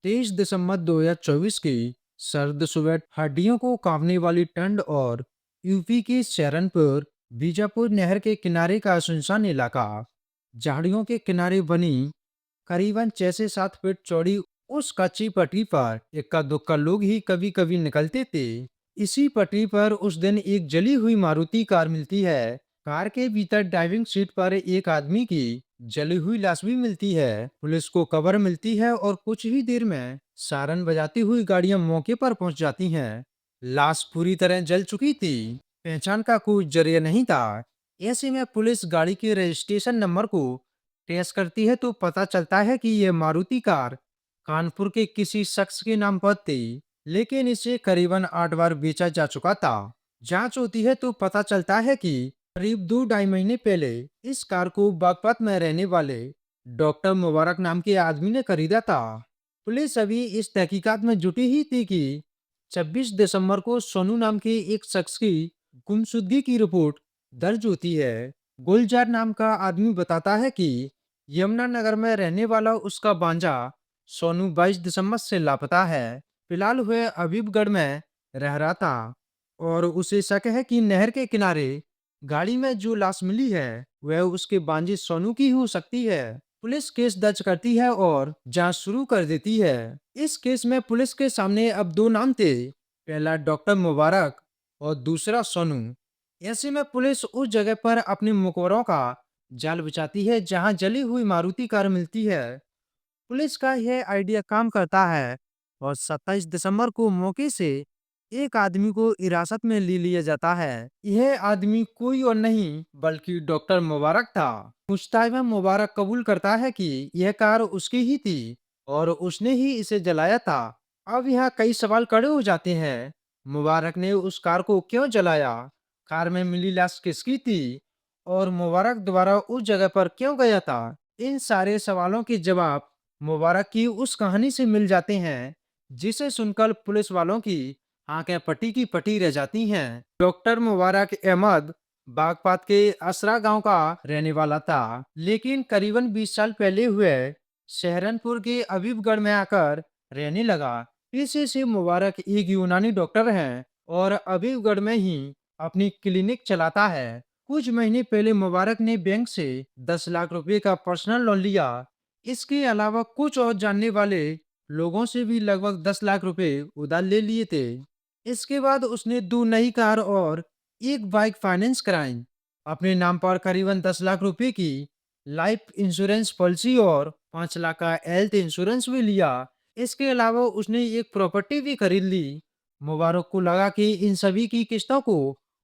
23 दिसंबर 2024 की सर्द सुबह हड्डियों को कांपने वाली ठंड और यूपी के सहारनपुर बीजापुर नहर के किनारे का सुनसान इलाका। झाड़ियों के किनारे बनी करीबन 6 से 7 फीट चौड़ी उस कच्ची पटरी पर इक्का दुक्का लोग ही कभी कभी निकलते थे। इसी पटरी पर उस दिन एक जली हुई मारुति कार मिलती है। कार के भीतर ड्राइविंग सीट पर एक आदमी की जली हुई लाश भी मिलती है। पुलिस को खबर मिलती है और कुछ ही देर में सायरन बजाती हुई गाड़ियां मौके पर पहुंच जाती हैं। लाश पूरी तरह जल चुकी थी। पहचान का कोई जरिया नहीं था। ऐसे में पुलिस गाड़ी के रजिस्ट्रेशन नंबर को ट्रेस करती है तो पता चलता है कि यह मारुति कार कानपुर के किसी शख्स के नाम पर थी, लेकिन इसे करीबन 8 बार बेचा जा चुका था। जांच होती है तो पता चलता है कि करीब 2 ढाई महीने पहले इस कार को बागपत में रहने वाले डॉक्टर मुबारक नाम के आदमी ने खरीदा था। पुलिस अभी इस तहकीकात में जुटी ही थी कि 26 दिसंबर को सोनू नाम के एक शख्स की गुमशुदगी की रिपोर्ट दर्ज होती है। गुलजार नाम का आदमी बताता है कि यमुनानगर में रहने वाला उसका भांजा सोनू 22 दिसंबर से लापता है। फिलहाल वह हबीबगढ़ में रह रहा था और उसे शक है कि नहर के किनारे गाड़ी में जो लाश मिली है वह उसके भांजे सोनू की हो सकती है। पुलिस केस दर्ज करती है और जांच शुरू कर देती है। इस केस में पुलिस के सामने अब दो नाम थे, पहला डॉक्टर मुबारक और दूसरा सोनू। ऐसे में पुलिस उस जगह पर अपने मुखबरों का जाल बिछाती है जहां जली हुई मारुति कार मिलती है। पुलिस का यह आइडिया काम करता है और 27 दिसंबर को मौके से एक आदमी को हिरासत में ले लिया जाता है। यह आदमी कोई और नहीं बल्कि डॉक्टर मुबारक था। पूछताछ में मुबारक कबूल करता है कि यह कार उसकी ही थी और उसने ही इसे जलाया था। अब यहाँ कई सवाल खड़े हो जाते हैं। मुबारक ने उस कार को क्यों जलाया? कार में मिली लाश किसकी थी? और मुबारक दोबारा उस जगह पर क्यों गया था? इन सारे सवालों के जवाब मुबारक की उस कहानी से मिल जाते हैं, जिसे सुनकर पुलिस वालों की आंखें पट्टी की पट्टी रह जाती हैं। डॉक्टर मुबारक अहमद बागपात के असरा गांव का रहने वाला था, लेकिन करीबन 20 साल पहले हुए सहारनपुर के हबीबगढ़ में आकर रहने लगा। पेशे से मुबारक एक यूनानी डॉक्टर हैं और हबीबगढ़ में ही अपनी क्लिनिक चलाता है। कुछ महीने पहले मुबारक ने बैंक से 10 लाख रुपए का पर्सनल लोन लिया। इसके अलावा कुछ और जानने वाले लोगों से भी लगभग 10 लाख रुपए उधार ले लिए थे। इसके बाद उसने 2 नई कार और एक बाइक फाइनेंस कराई। अपने नाम पर करीबन 10 लाख रुपए की लाइफ इंश्योरेंस पॉलिसी और 5 लाख का हेल्थ इंश्योरेंस भी लिया। इसके अलावा उसने एक प्रॉपर्टी भी खरीद ली। मुबारक को लगा कि इन सभी की किस्तों को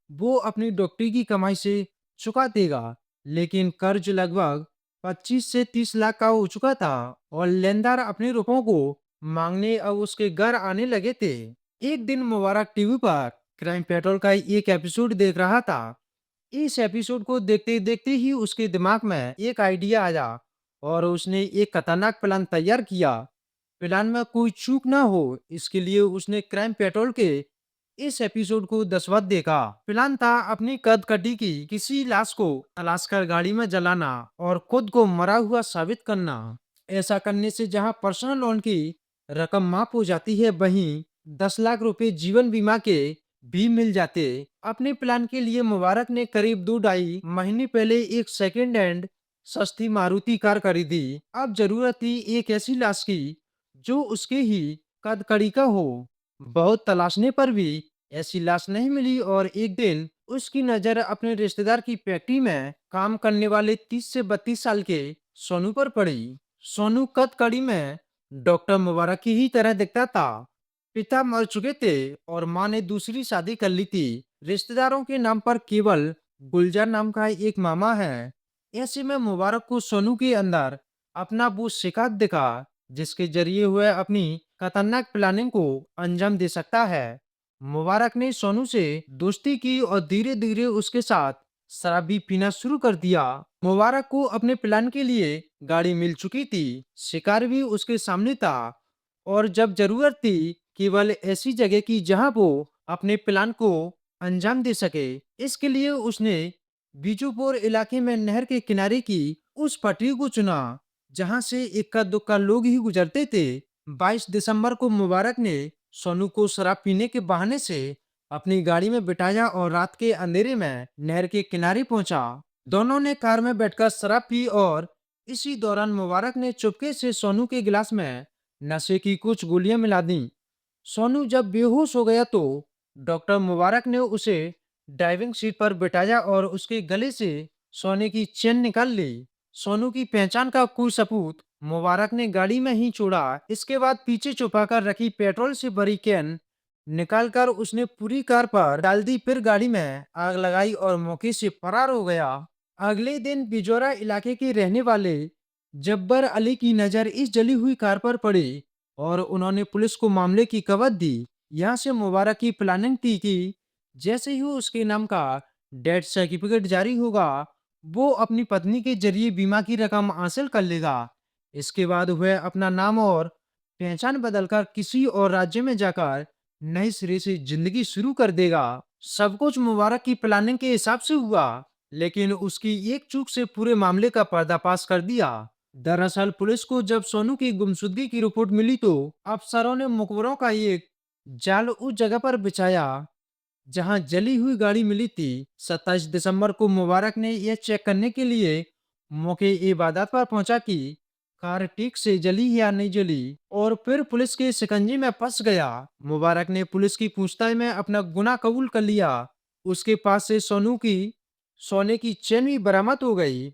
वो अपनी डॉक्टरी की कमाई से चुका देगा, लेकिन कर्ज लगभग 25 से 30 लाख का हो चुका था और लेनदार अपने रुपयों को मांगने अब उसके घर आने लगे थे। एक दिन मुबारक टीवी पर क्राइम पेट्रोल का एक एपिसोड देख रहा था। इस एपिसोड को देखते देखते ही उसके दिमाग में एक आइडिया आया और उसने एक खतरनाक प्लान तैयार किया। प्लान में कोई चूक ना हो, इसके लिए उसने क्राइम पेट्रोल के इस एपिसोड को 10 बार देखा। प्लान था अपनी कदकटी की किसी लाश को तलाश कर गाड़ी में जलाना और खुद को मरा हुआ साबित करना। ऐसा करने से जहां पर्सनल लोन की रकम माफ हो जाती है, वहीं 10 लाख रुपए जीवन बीमा के भी मिल जाते। अपने प्लान के लिए मुबारक ने करीब 2 ढाई महीने पहले एक सेकेंड हैंड सस्ती मारुति कार खरीदी। अब जरूरत थी एक ऐसी लाश की जो उसके ही कद कड़ी का हो। बहुत तलाशने पर भी ऐसी लाश नहीं मिली और एक दिन उसकी नजर अपने रिश्तेदार की फैक्ट्री में काम करने वाले 30 से 32 साल के सोनू पर पड़ी। सोनू कद कड़ी में डॉक्टर मुबारक की ही तरह दिखता था। पिता मर चुके थे और माँ ने दूसरी शादी कर ली थी। रिश्तेदारों के नाम पर केवल गुलजार नाम का एक मामा है। ऐसे में मुबारक को सोनू के अंदर अपना वो शिकायत दिखा जिसके जरिए वह अपनी खतरनाक प्लानिंग को अंजाम दे सकता है। मुबारक ने सोनू से दोस्ती की और धीरे धीरे उसके साथ शराब भी पीना शुरू कर दिया। मुबारक को अपने प्लान के लिए गाड़ी मिल चुकी थी, शिकार भी उसके सामने था और जब जरूरत थी केवल ऐसी जगह की जहां वो अपने प्लान को अंजाम दे सके। इसके लिए उसने बीजूपुर इलाके में नहर के किनारे की उस पटरी को चुना जहां से इक्का दुक्का लोग ही गुजरते थे। 22 दिसंबर को मुबारक ने सोनू को शराब पीने के बहाने से अपनी गाड़ी में बिठाया और रात के अंधेरे में नहर के किनारे पहुंचा। दोनों ने कार में बैठकर शराब पी और इसी दौरान मुबारक ने चुपके से सोनू के गिलास में नशे की कुछ गोलियां मिला दी। सोनू जब बेहोश हो गया तो डॉक्टर मुबारक ने उसे ड्राइविंग सीट पर बिठाया और उसके गले से सोने की चेन निकाल ली। सोनू की पहचान का कोई सबूत मुबारक ने गाड़ी में ही छोड़ा। इसके बाद पीछे छुपाकर रखी पेट्रोल से भरी कैन निकालकर उसने पूरी कार पर डाल दी, फिर गाड़ी में आग लगाई और मौके से फरार हो गया। अगले दिन बिजोरा इलाके के रहने वाले जब्बर अली की नजर इस जली हुई कार पर पड़ी और उन्होंने पुलिस को मामले की खबर दी। यहाँ से मुबारक की प्लानिंग थी कि जैसे ही उसके नाम का डेथ सर्टिफिकेट जारी होगा, वो अपनी पत्नी के जरिए बीमा की रकम हासिल कर लेगा। इसके बाद वह अपना नाम और पहचान बदलकर किसी और राज्य में जाकर नए सिरे से जिंदगी शुरू कर देगा। सब कुछ मुबारक की प्लानिंग के हिसाब से हुआ, लेकिन उसकी एक चूक से पूरे मामले का पर्दाफाश कर दिया। दरअसल पुलिस को जब सोनू की गुमशुदगी की रिपोर्ट मिली तो अफसरों ने मुखबरों का एक जाल उस जगह पर बिछाया जहां जली हुई गाड़ी मिली थी। 27 दिसंबर को मुबारक ने यह चेक करने के लिए मौके इबादत पर पहुंचा कि कार ठीक से जली या नहीं जली, और फिर पुलिस के शिकंजे में फंस गया। मुबारक ने पुलिस की पूछताछ में अपना गुनाह कबूल कर लिया। उसके पास से सोनू की सोने की चेन भी बरामद हो गई।